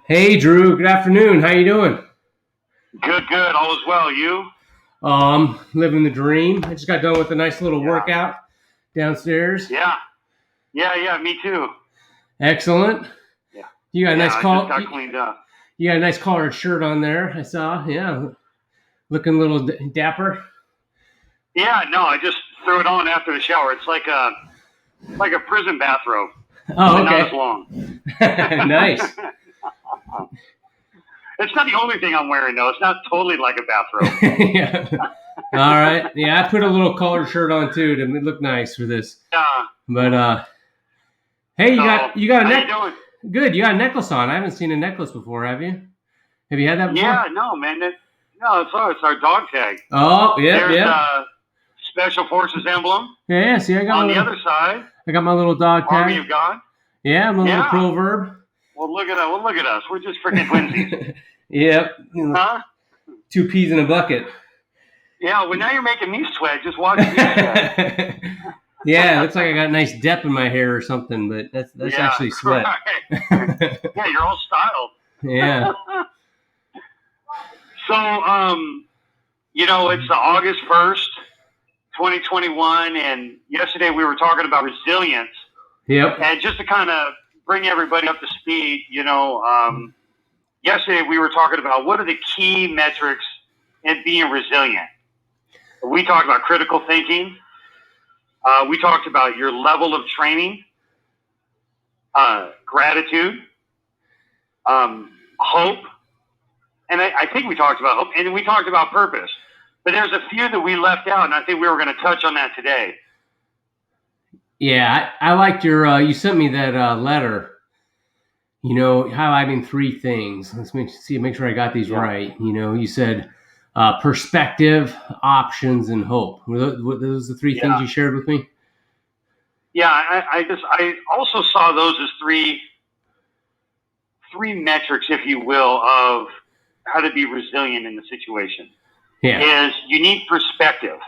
Hey, Drew. Good afternoon. How you doing? Good, good. All is well. You? Living the dream. I just got done with a nice little Yeah. workout downstairs. Yeah. Yeah. Me too. Excellent. Yeah. You got a Yeah. nice I just call. got cleaned up. You got a nice collared shirt on there. I saw. Yeah, looking a little dapper. Yeah. No, I just threw it on after the shower. It's like a prison bathrobe, Oh, but not as okay. long. Nice. It's not the only thing I'm wearing though. It's not totally like a bathrobe. Yeah. All right. Yeah, I put a little collared shirt on too to look nice for this. Yeah. But hey, you So, got a how you neck. doing? Good. You got a necklace on. I haven't seen a necklace before. Have you? Have you had that before? Yeah. No, man. No, it's our dog tag. Oh, yeah, There's yeah. Special Forces emblem Yeah, see, on the other side. I got my little dog Army tag. of God. Yeah, my little Yeah. proverb. Well, look at that. Well, look at us. We're just freaking twinsies. Yep. Huh? 2 peas in a bucket. Yeah, well, now you're making me sweat. Just watching me sweat. Yeah, it looks like I got a nice dep in my hair or something, but that's Yeah, actually sweat. right. Yeah, you're all styled. Yeah. So, it's August 1st, 2021, and yesterday we were talking about resilience. Yep. And just to kind of bring everybody up to speed, yesterday we were talking about what are the key metrics in being resilient. We talked about critical thinking. We talked about your level of training, gratitude, hope, and I think we talked about hope, and we talked about purpose. But there's a few that we left out, and I think we were going to touch on that today. Yeah, I liked your. You sent me that letter. Highlighting 3 things. Let's make sure I got these right. You said perspective, options, and hope. Were those the 3 things you shared with me? Yeah, I also saw those as three metrics, if you will, of how to be resilient in the situation. Yeah. Is you need perspective.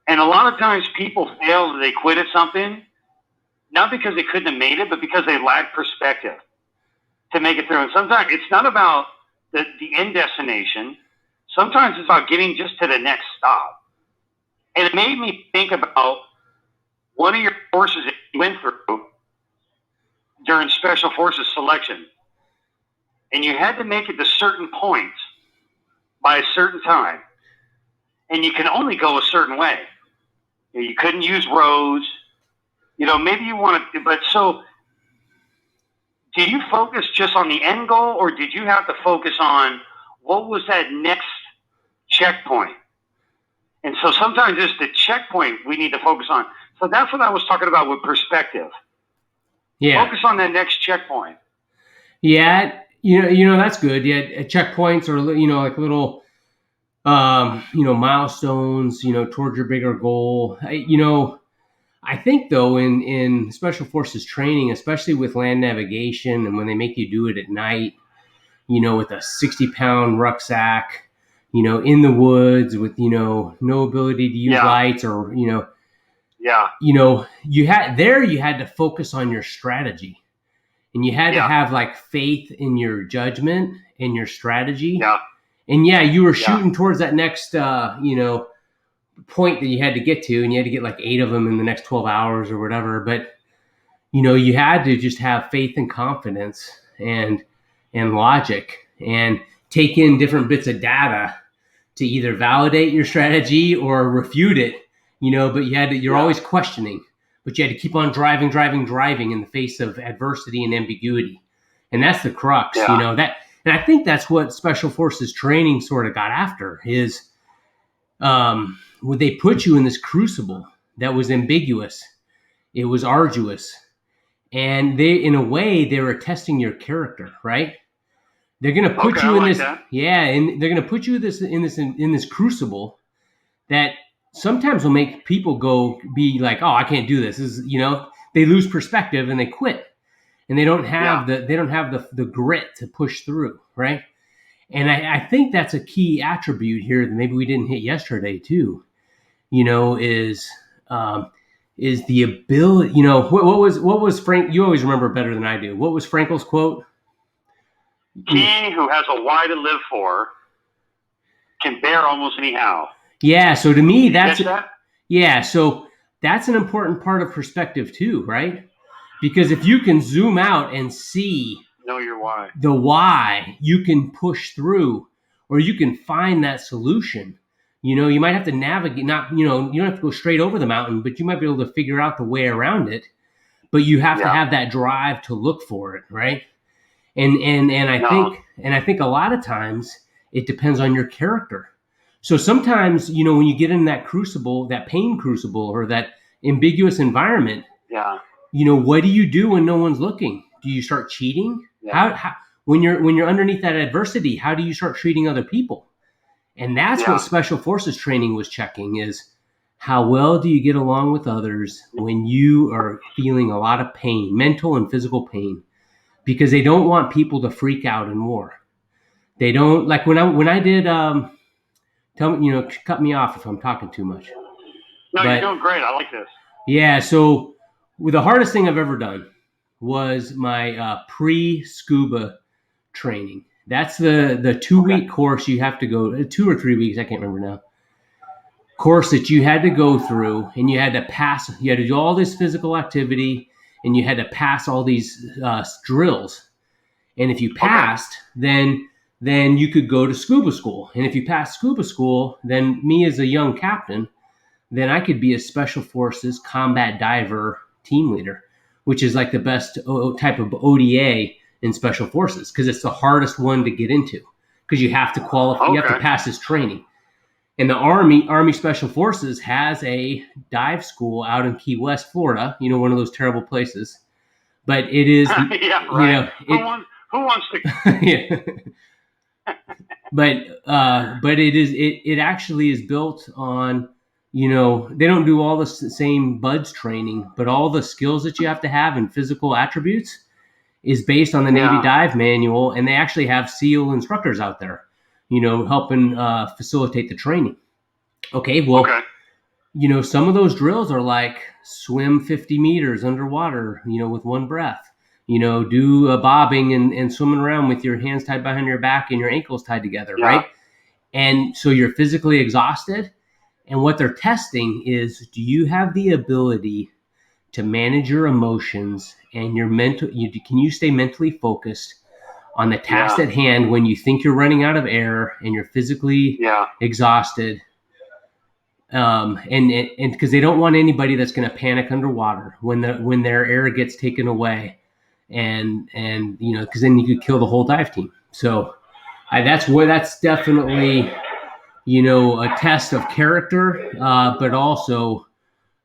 And a lot of times people fail, they quit at something, not because they couldn't have made it, but because they lack perspective to make it through. And sometimes it's not about the end destination. Sometimes it's about getting just to the next stop. And it made me think about one of your courses that you went through during Special Forces selection. And you had to make it to certain points by a certain time. And you can only go a certain way. You couldn't use roads. Maybe you want to, but so did you focus just on the end goal, or did you have to focus on what was that next checkpoint? And so sometimes it's the checkpoint we need to focus on. So that's what I was talking about with perspective. Yeah. Focus on that next checkpoint. Yeah. That's good. Yeah. Checkpoints are, like little, milestones, towards your bigger goal. I think though in Special Forces training, especially with land navigation and when they make you do it at night, with a 60-pound rucksack, in the woods with, no ability to use lights or, you had to focus on your strategy, and you had to have like faith in your judgment and your strategy. Yeah. And you were shooting towards that next, point that you had to get to, and you had to get like 8 of them in the next 12 hours or whatever. But, you had to just have faith and confidence and logic and take in different bits of data to either validate your strategy or refute it, but you're always questioning, but you had to keep on driving in the face of adversity and ambiguity. And that's the crux, and I think that's what Special Forces training sort of got after is, would they put you in this crucible that was ambiguous, it was arduous, and in a way they were testing your character, right? They're going to put you in this, and they're going to put you in this crucible that sometimes will make people be like, oh, I can't do this. This is, they lose perspective and they quit, and they don't have the grit to push through, right? And I think that's a key attribute here that maybe we didn't hit yesterday too. Is the ability. What was Frank? You always remember better than I do. What was Frankel's quote? He who has a why to live for can bear almost anyhow. Yeah. So to me, that's that? Yeah. So that's an important part of perspective too, right? Because if you can zoom out and see know your why, the why, you can push through, or you can find that solution. You might have to navigate, not, you don't have to go straight over the mountain, but you might be able to figure out the way around it. But you have to have that drive to look for it, right? And I think a lot of times it depends on your character. So sometimes, when you get in that crucible, that pain crucible, or that ambiguous environment, what do you do when no one's looking? Do you start cheating? How when you're underneath that adversity, how do you start treating other people? And that's what special forces training was checking, is how well do you get along with others when you are feeling a lot of pain, mental and physical pain, because they don't want people to freak out in war. They don't, like when I did, tell me, cut me off if I'm talking too much. No, you're doing great. I like this. Yeah. So the hardest thing I've ever done was my pre-scuba training. That's the 2-week course you have to go, 2 or 3 weeks, I can't remember now, course that you had to go through, and you had to pass. You had to do all this physical activity, and you had to pass all these drills. And if you passed, then you could go to scuba school. And if you passed scuba school, then me as a young captain, then I could be a special forces combat diver team leader, which is like the best type of ODA in special forces, because it's the hardest one to get into, because you have to qualify, you have to pass this training. And the Army Special Forces has a dive school out in Key West, Florida, one of those terrible places. But it is, yeah, right. Who wants to? Yeah. But it actually is built on, they don't do all the same BUDS training, but all the skills that you have to have and physical attributes is based on the Navy dive manual. And they actually have SEAL instructors out there, helping facilitate the training. Okay. Well, some of those drills are like swim 50 meters underwater, with one breath. Do a bobbing and swimming around with your hands tied behind your back and your ankles tied together, right? And so you're physically exhausted. And what they're testing is, do you have the ability to manage your emotions and your mental? Can you stay mentally focused on the task at hand when you think you're running out of air and you're physically exhausted? And because they don't want anybody that's going to panic underwater when their air gets taken away. And because then you could kill the whole dive team. So that's definitely, a test of character, but also,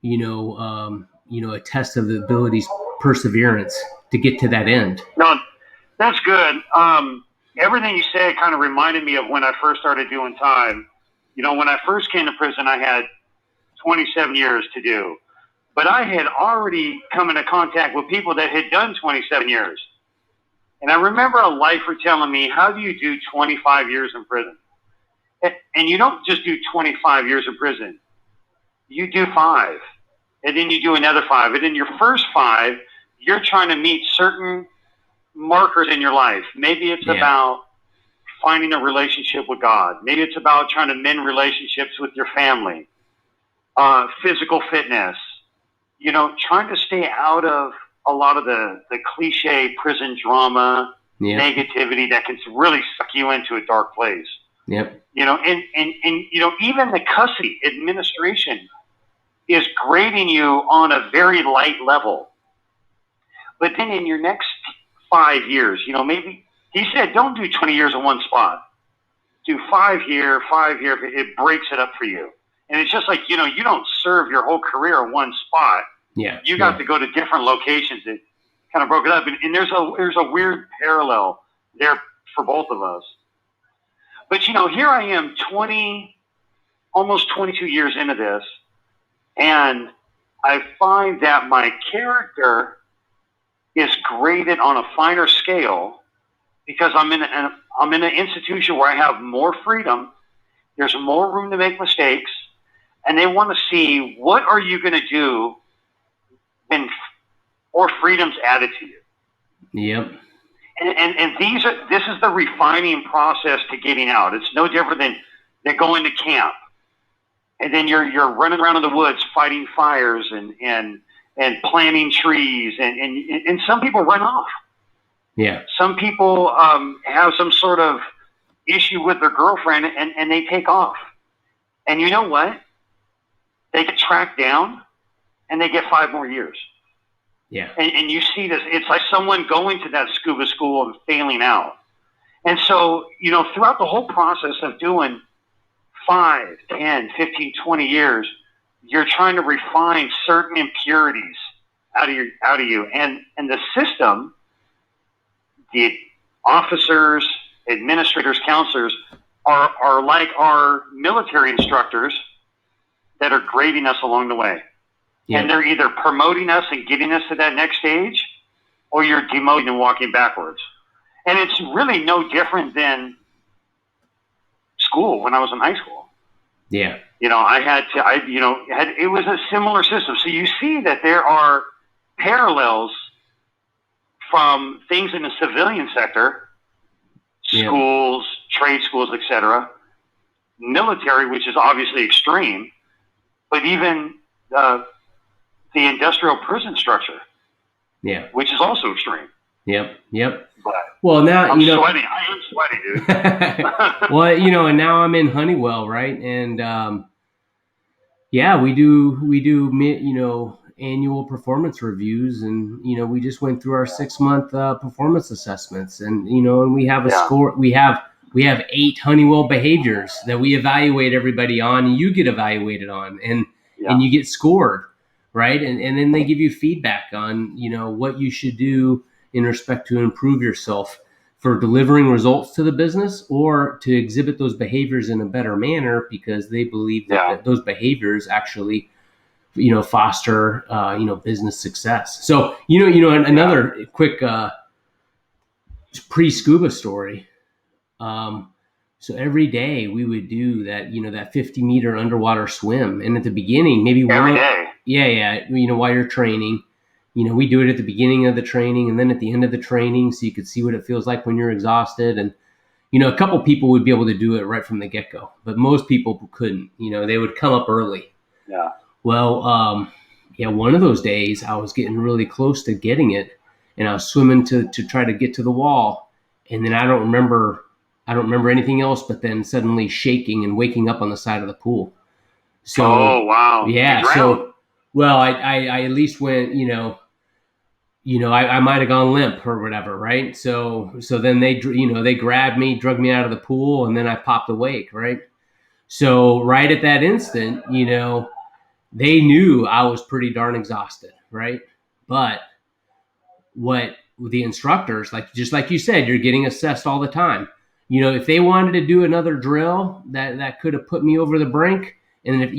a test of the ability's perseverance to get to that end. No, that's good. Everything you say kind of reminded me of when I first started doing time. When I first came to prison, I had 27 years to do. But I had already come into contact with people that had done 27 years. And I remember a lifer telling me, how do you do 25 years in prison? And you don't just do 25 years in prison. You do 5. And then you do another 5. And in your first 5, you're trying to meet certain markers in your life. Maybe it's about finding a relationship with God. Maybe it's about trying to mend relationships with your family. Physical fitness. Trying to stay out of a lot of the cliche prison drama, negativity that can really suck you into a dark place. Yep. And even the custody administration is grading you on a very light level. But then in your next 5 years, maybe he said, don't do 20 years in one spot. Do 5 here, 5 here. It breaks it up for you. And it's just like, you don't serve your whole career in one spot. Yeah. You got to go to different locations that kind of broke it up. And there's a weird parallel there for both of us. But, here I am almost 22 years into this. And I find that my character is graded on a finer scale because I'm in an institution where I have more freedom. There's more room to make mistakes. And they want to see, what are you going to do when more freedom's added to you? Yep. And this is the refining process to getting out. It's no different than going to camp, and then you're running around in the woods fighting fires and planting trees, and some people run off. Yeah. Some people have some sort of issue with their girlfriend, and they take off. And you know what? They get tracked down, and they get 5 more years. Yeah. And you see this. It's like someone going to that scuba school and failing out. And so, throughout the whole process of doing 5, 10, 15, 20 years, you're trying to refine certain impurities out of you. And the system, the officers, administrators, counselors are like our military instructors that are grading us along the way. Yeah. And they're either promoting us and getting us to that next stage, or you're demoting and walking backwards. And it's really no different than school when I was in high school. Yeah. It was a similar system. So you see that there are parallels from things in the civilian sector, schools, trade schools, etc., military, which is obviously extreme, but even the industrial prison structure, which is also extreme. Yep. But well, now I'm sweating. I am sweating, dude. Well, and now I'm in Honeywell, right? And we do annual performance reviews, and we just went through our 6-month performance assessments, and and we have a score. We have 8 Honeywell behaviors that we evaluate everybody on, and you get evaluated on, and you get scored, right? And then they give you feedback on what you should do in respect to improve yourself for delivering results to the business, or to exhibit those behaviors in a better manner, because they believe that those behaviors actually foster business success. So another quick pre-scuba story. So every day we would do that, that 50-meter underwater swim. And at the beginning, maybe every day. Yeah. While you're training, we do it at the beginning of the training and then at the end of the training, so you could see what it feels like when you're exhausted. And, a couple people would be able to do it right from the get-go, but most people couldn't. They would come up early. Yeah. Well, one of those days I was getting really close to getting it, and I was swimming to try to get to the wall. And then I don't remember anything else, but then suddenly shaking and waking up on the side of the pool. So, oh, wow. Yeah. So, well, I at least went, I might've gone limp or whatever. Right. So then they grabbed me, drug me out of the pool, and then I popped awake. Right. So right at that instant, they knew I was pretty darn exhausted. Right. But what the instructors, just like you said, you're getting assessed all the time. If they wanted to do another drill that could have put me over the brink, and if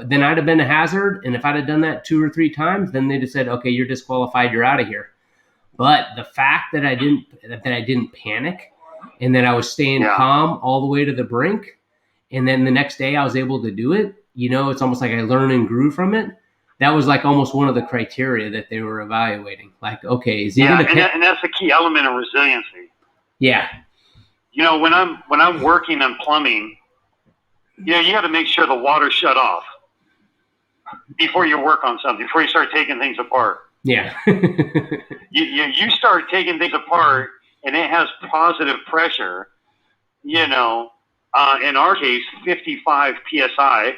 then I'd have been a hazard. And if I'd have done that 2 or 3 times, then they'd have said, okay, you're disqualified, you're out of here. But the fact that I didn't panic, and that I was staying calm all the way to the brink, and then the next day I was able to do it, it's almost like I learned and grew from it. That was like almost one of the criteria that they were evaluating. Like, okay, is he going to? And that's the key element of resiliency. Yeah. When I'm working on plumbing, you got to make sure the water's shut off before you work on something, before you start taking things apart. Yeah. you start taking things apart, and it has positive pressure. In our case, 55 psi,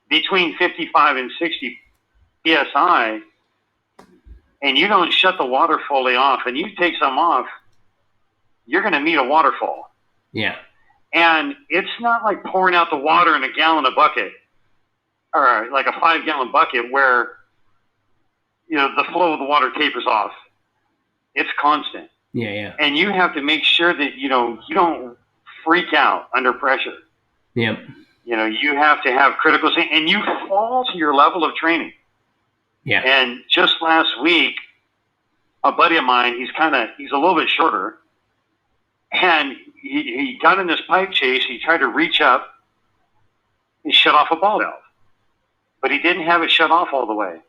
between 55 and 60 psi, and you don't shut the water fully off, and you take some off, you're going to meet a waterfall. Yeah. And it's not like pouring out the water in a gallon a bucket, or like a 5-gallon bucket where, the flow of the water tapers off. It's constant. Yeah. And you have to make sure that, you don't freak out under pressure. Yep. You have to have critical thinking, and you fall to your level of training. Yeah. And just last week, a buddy of mine, he's a little bit shorter, and he got in this pipe chase. He tried to reach up and shut off a ball valve, but he didn't have it shut off all the way.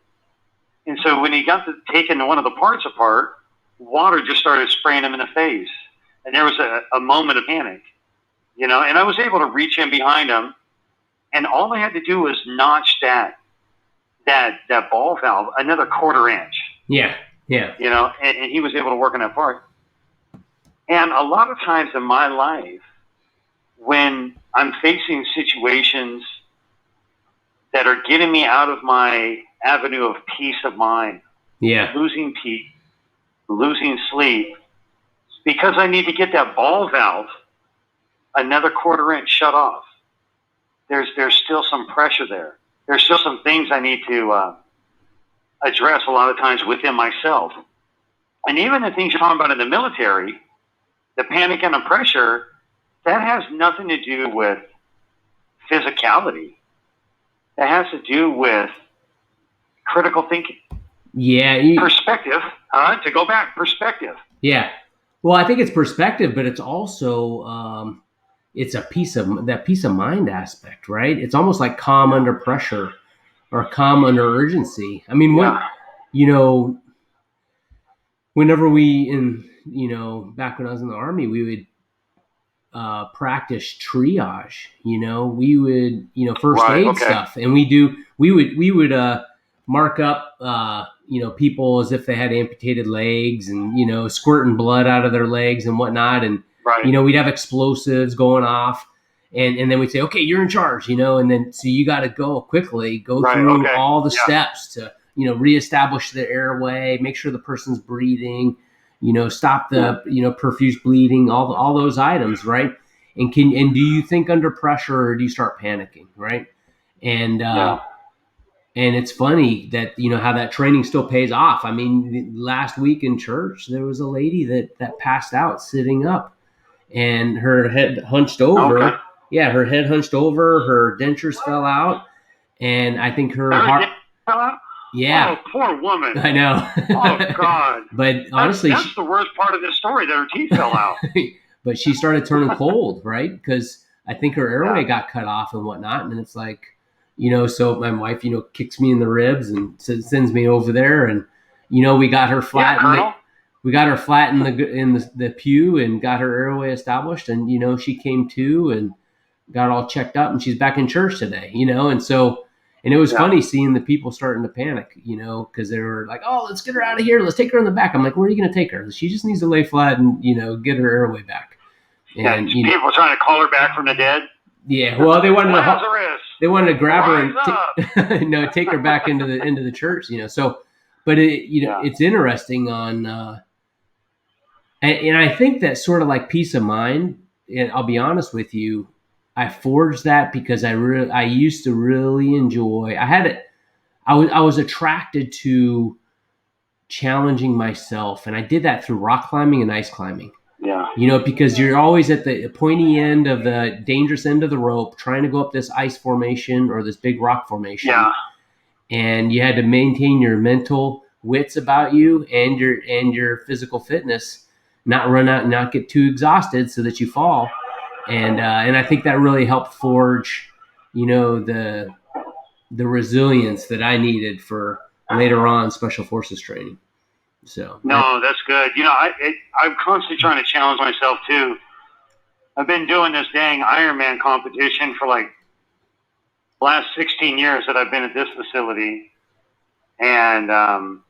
And so when he got to taking one of the parts apart, water just started spraying him in the face. And there was a moment of panic, and I was able to reach in behind him, and all I had to do was notch that ball valve another quarter inch. Yeah. And he was able to work on that part. And a lot of times in my life, when I'm facing situations that are getting me out of my avenue of peace of mind, losing peace, losing sleep, because I need to get that ball valve another quarter inch shut off. There's still some pressure there. There's still some things I need to address a lot of times within myself. And even the things you're talking about in the military, the panic and the pressure, that has nothing to do with physicality. That has to do with critical thinking. Yeah. Perspective. To go back, perspective. Yeah. Well, I think it's perspective, but it's also it's that peace of mind aspect, right? It's almost like calm under pressure or calm under urgency. I mean, whenever back when I was in the Army, we would practice triage. We would first aid stuff, and we would mark up people as if they had amputated legs, and squirting blood out of their legs and whatnot, and we'd have explosives going off, and then we'd say, okay, you're in charge, and then so you got to go through all the steps to reestablish the airway, make sure the person's breathing, stop the perfuse bleeding, all those items, right? And do you think under pressure, or do you start panicking, right? And and it's funny that how that training still pays off. I mean, last week in church, there was a lady that passed out sitting up, and her head hunched over. Okay. Yeah, her head hunched over, her dentures fell out, and I think her heart fell out. Yeah. Oh, poor woman. I know. Oh, God. But honestly, that's the worst part of this story, that her teeth fell out. But she started turning cold, right? Because I think her airway got cut off and whatnot. And it's like, so my wife, kicks me in the ribs and sends me over there. And, we got her flat. We got her flat in the pew and got her airway established. And, she came to and got all checked up, and she's back in church today, and so. And it was funny seeing the people starting to panic, because they were like, oh, let's get her out of here. Let's take her in the back. I'm like, where are you going to take her? She just needs to lay flat and, get her airway back. And people trying to call her back from the dead. Yeah. Well, they wanted to grab her and take her back into the church, So, but it's interesting on, and I think that sort of like peace of mind, and I'll be honest with you, I forged that because I used to really enjoy. I was attracted to challenging myself, and I did that through rock climbing and ice climbing. Yeah. Because you're always at the pointy end of the dangerous end of the rope, trying to go up this ice formation or this big rock formation. Yeah. And you had to maintain your mental wits about you and your physical fitness, not run out and not get too exhausted so that you fall. And I think that really helped forge, the resilience that I needed for later on special forces training. So that's good. I'm constantly trying to challenge myself too. I've been doing this dang Ironman competition for like the last 16 years that I've been at this facility, and I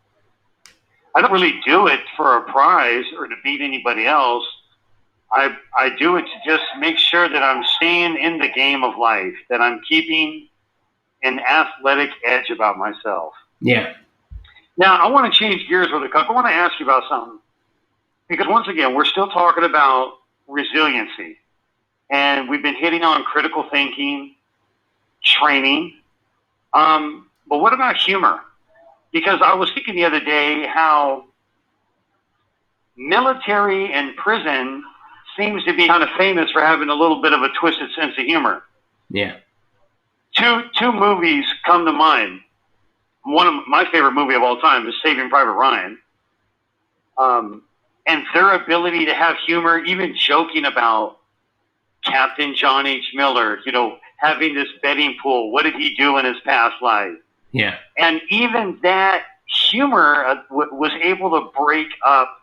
don't really do it for a prize or to beat anybody else. I do it to just make sure that I'm staying in the game of life, that I'm keeping an athletic edge about myself. Yeah. Now, I want to change gears really quick. I want to ask you about something. Because once again, we're still talking about resiliency. And we've been hitting on critical thinking, training. But what about humor? Because I was thinking the other day how military and prison seems to be kind of famous for having a little bit of a twisted sense of humor. Yeah. Two movies come to mind. One of my favorite movie of all time is Saving Private Ryan. And their ability to have humor, even joking about Captain John H. Miller, having this betting pool. What did he do in his past life? Yeah. And even that humor was able to break up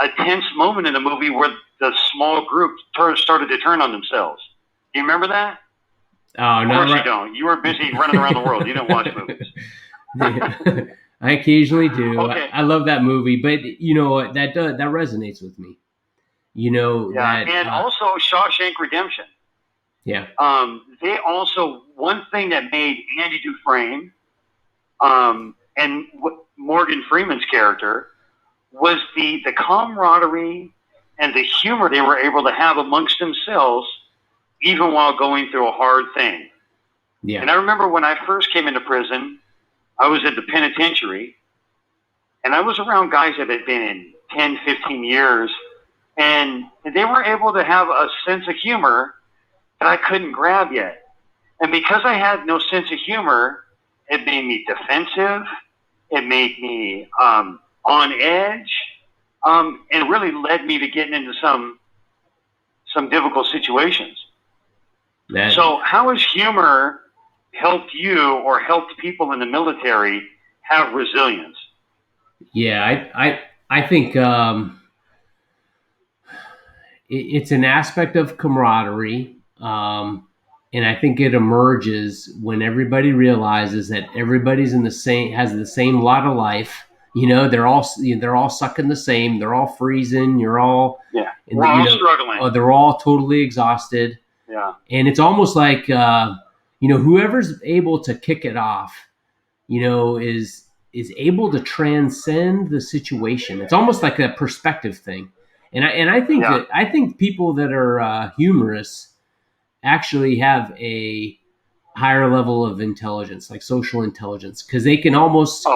a tense moment in the movie where the small group started to turn on themselves. Do you remember that? Oh, of no, course right. you don't. You were busy running around the world. You didn't watch movies. I occasionally do. Okay. I love that movie, but you know what? That resonates with me. You know Yeah, that. and also Shawshank Redemption. Yeah. They also, one thing that made Andy Dufresne and Morgan Freeman's character was the camaraderie and the humor they were able to have amongst themselves, even while going through a hard thing. Yeah. And I remember when I first came into prison, I was at the penitentiary, and I was around guys that had been in 10, 15 years, and they were able to have a sense of humor that I couldn't grab yet. And because I had no sense of humor, it made me defensive. It made me on edge, and really led me to getting into some difficult situations. So how has humor helped you or helped people in the military have resilience? Yeah, I think it's an aspect of camaraderie, and I think it emerges when everybody realizes that everybody's in the same has the same lot of life. You know, they're all sucking the same. They're all freezing. You're all we're all struggling. They're all totally exhausted. Yeah, and it's almost like whoever's able to kick it off, is able to transcend the situation. It's almost like a perspective thing. And I think that I think people that are humorous actually have a higher level of intelligence, like social intelligence, because they can almost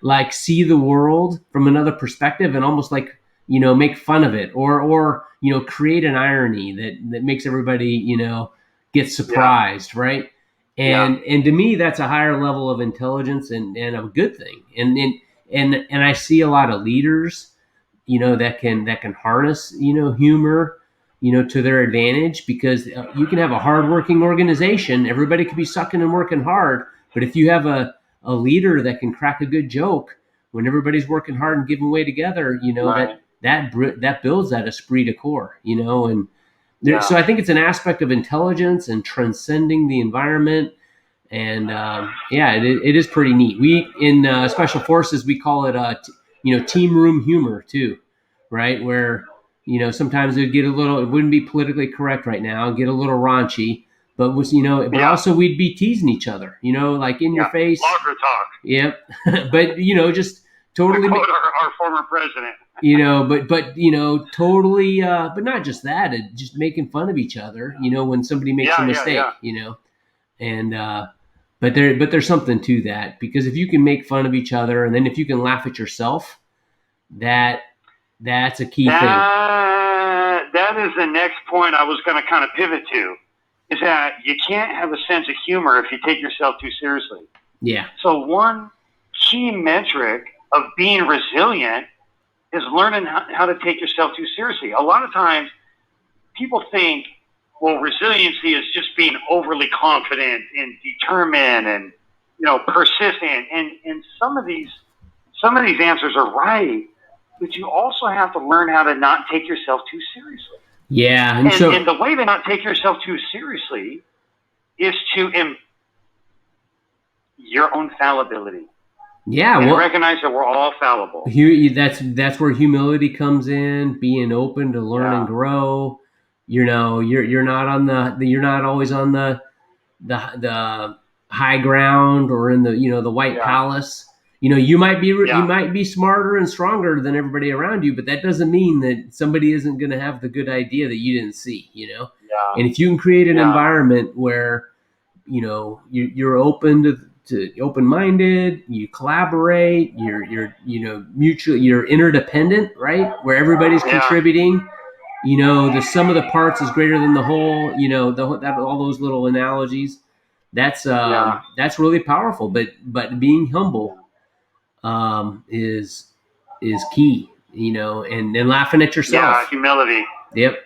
like see the world from another perspective and almost like make fun of it, or create an irony that makes everybody get surprised, right? And to me, that's a higher level of intelligence and a good thing. And I see a lot of leaders that can harness humor to their advantage, because you can have a hardworking organization. Everybody could be sucking and working hard, but if you have a leader that can crack a good joke when everybody's working hard and giving way together, that builds that esprit de corps, and so I think it's an aspect of intelligence and transcending the environment. And it is pretty neat. We in special forces, we call it team room humor too, right? Where sometimes it wouldn't be politically correct right now, get a little raunchy, but also we'd be teasing each other, like in your face. Locker talk. Yep. But just totally. Our former president. But totally. But not just that. Just making fun of each other. When somebody makes a mistake. And but there's something to that, because if you can make fun of each other, and then if you can laugh at yourself, that's a key thing. That is the next point I was going to kind of pivot to, is that you can't have a sense of humor if you take yourself too seriously. Yeah. So one key metric of being resilient is learning how to take yourself too seriously. A lot of times people think, well, resiliency is just being overly confident and determined and persistent. And some of these answers are right, but you also have to learn how to not take yourself too seriously. Yeah, and the way to not take yourself too seriously is to your own fallibility. Yeah, and recognize that we're all fallible. That's where humility comes in, being open to learn and grow. You're not always on the high ground or in the White Palace. You might be smarter and stronger than everybody around you, but that doesn't mean that somebody isn't going to have the good idea that you didn't see. And if you can create an environment where you're open to open-minded, you collaborate, you're mutual, you're interdependent, right? Where everybody's contributing. The sum of the parts is greater than the whole. All those little analogies. That's really powerful. But being humble is key. And then laughing at yourself. Yeah, humility. Yep.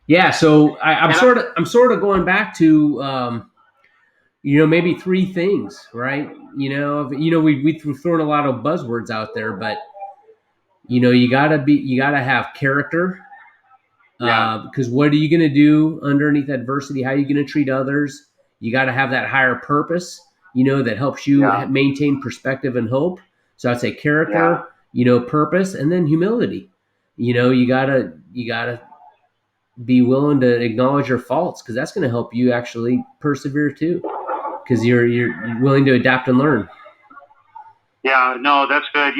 Yeah. So I'm sort of going back to maybe three things, right? We've thrown a lot of buzzwords out there, but You gotta have character. Yeah. Because what are you going to do underneath adversity? How are you going to treat others? You got to have that higher purpose, that helps you Yeah. maintain perspective and hope. So I'd say Yeah. character, purpose, and then humility. You gotta be willing to acknowledge your faults, because that's going to help you actually persevere too. Because you're willing to adapt and learn. Yeah. No, that's good.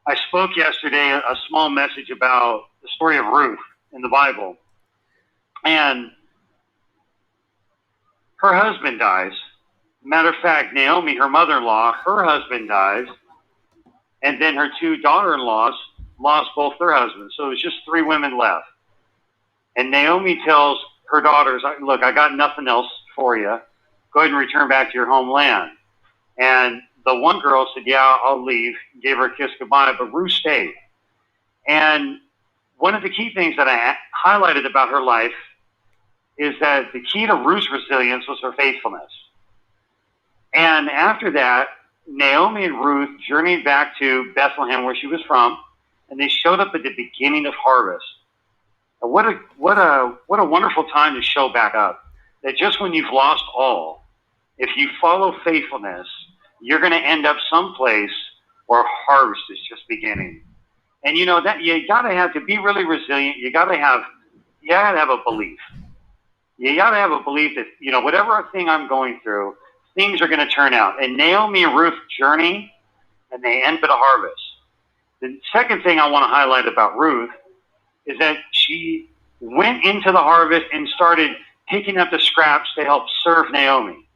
I spoke yesterday a small message about the story of Ruth in the Bible, and her husband dies. Matter of fact, Naomi, her mother-in-law, her husband dies, and then her two daughter-in-laws lost both their husbands. So it was just three women left. And Naomi tells her daughters, "Look, I got nothing else for you. Go ahead and return back to your homeland." And the one girl said, "Yeah, I'll leave." Gave her a kiss goodbye, but Ruth stayed. And one of the key things that I highlighted about her life is that the key to Ruth's resilience was her faithfulness. And after that, Naomi and Ruth journeyed back to Bethlehem, where she was from, and they showed up at the beginning of harvest. And what a wonderful time to show back up. That just when you've lost all, if you follow faithfulness, you're going to end up someplace where harvest is just beginning. And that you got to have to be really resilient. You got to have a belief. You got to have a belief that whatever thing I'm going through, things are going to turn out. And Naomi and Ruth journey, and they end with a harvest. The second thing I want to highlight about Ruth is that she went into the harvest and started picking up the scraps to help serve Naomi.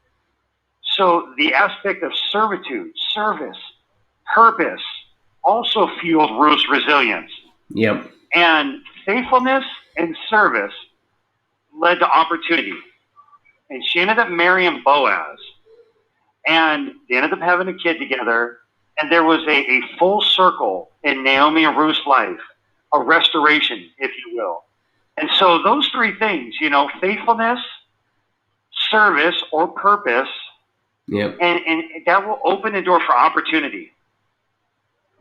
So the aspect of servitude, service, purpose also fueled Ruth's resilience. Yep. And faithfulness and service led to opportunity. And she ended up marrying Boaz. And they ended up having a kid together. And there was a full circle in Naomi and Ruth's life, a restoration, if you will. And so those three things, faithfulness, service, or purpose, Yep. and that will open the door for opportunity.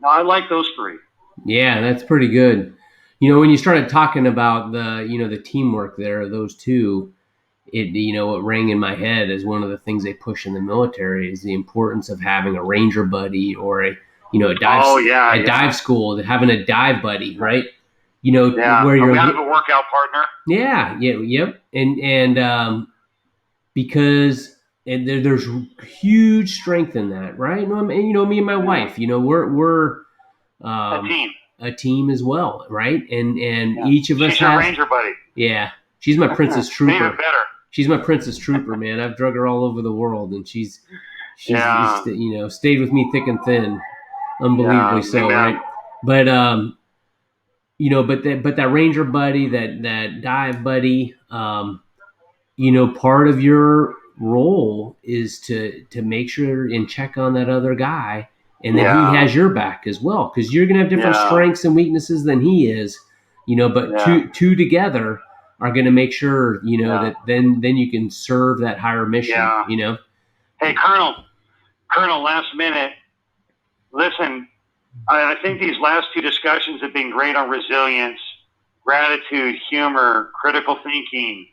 Now, I like those three. Yeah, that's pretty good. When you started talking about the teamwork there, those two, it rang in my head as one of the things they push in the military is the importance of having a ranger buddy, or a dive school, having a dive buddy, right? Where you're we have a workout partner. Yeah, yep. And because there's huge strength in that, right? And me and my wife, we're a team as well, right? And each of us she's your ranger buddy. Yeah, she's my princess trooper. Even better. She's my princess trooper, man. I've drug her all over the world, and she's stayed with me thick and thin, unbelievably so, right? But but that ranger buddy, that dive buddy, part of your role is to make sure and check on that other guy, and that he has your back as well, because you're going to have different strengths and weaknesses than he is, but two together are going to make sure, that then you can serve that higher mission, Hey, Colonel, last minute, listen, I think these last two discussions have been great on resilience, gratitude, humor, critical thinking,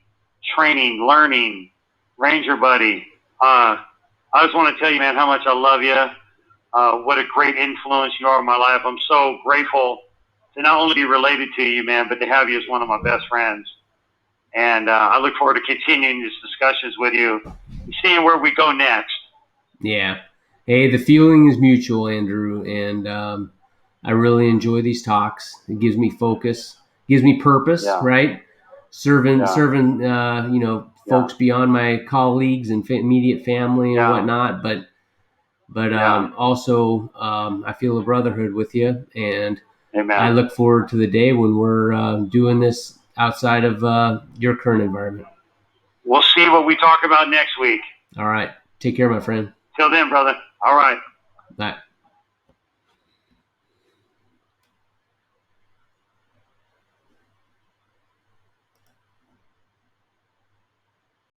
training, learning, ranger buddy. I just want to tell you, man, how much I love you. What a great influence you are in my life. I'm so grateful to not only be related to you, man, but to have you as one of my best friends. And I look forward to continuing these discussions with you and seeing where we go next. Yeah. Hey, the feeling is mutual, Andrew, and I really enjoy these talks. It gives me focus, gives me purpose, right? Serving, folks beyond my colleagues and immediate family and whatnot, but also I feel a brotherhood with you, and Amen. I look forward to the day when we're doing this outside of your current environment. We'll see what we talk about next week. All right. Take care, my friend. Till then, brother. All right. Bye.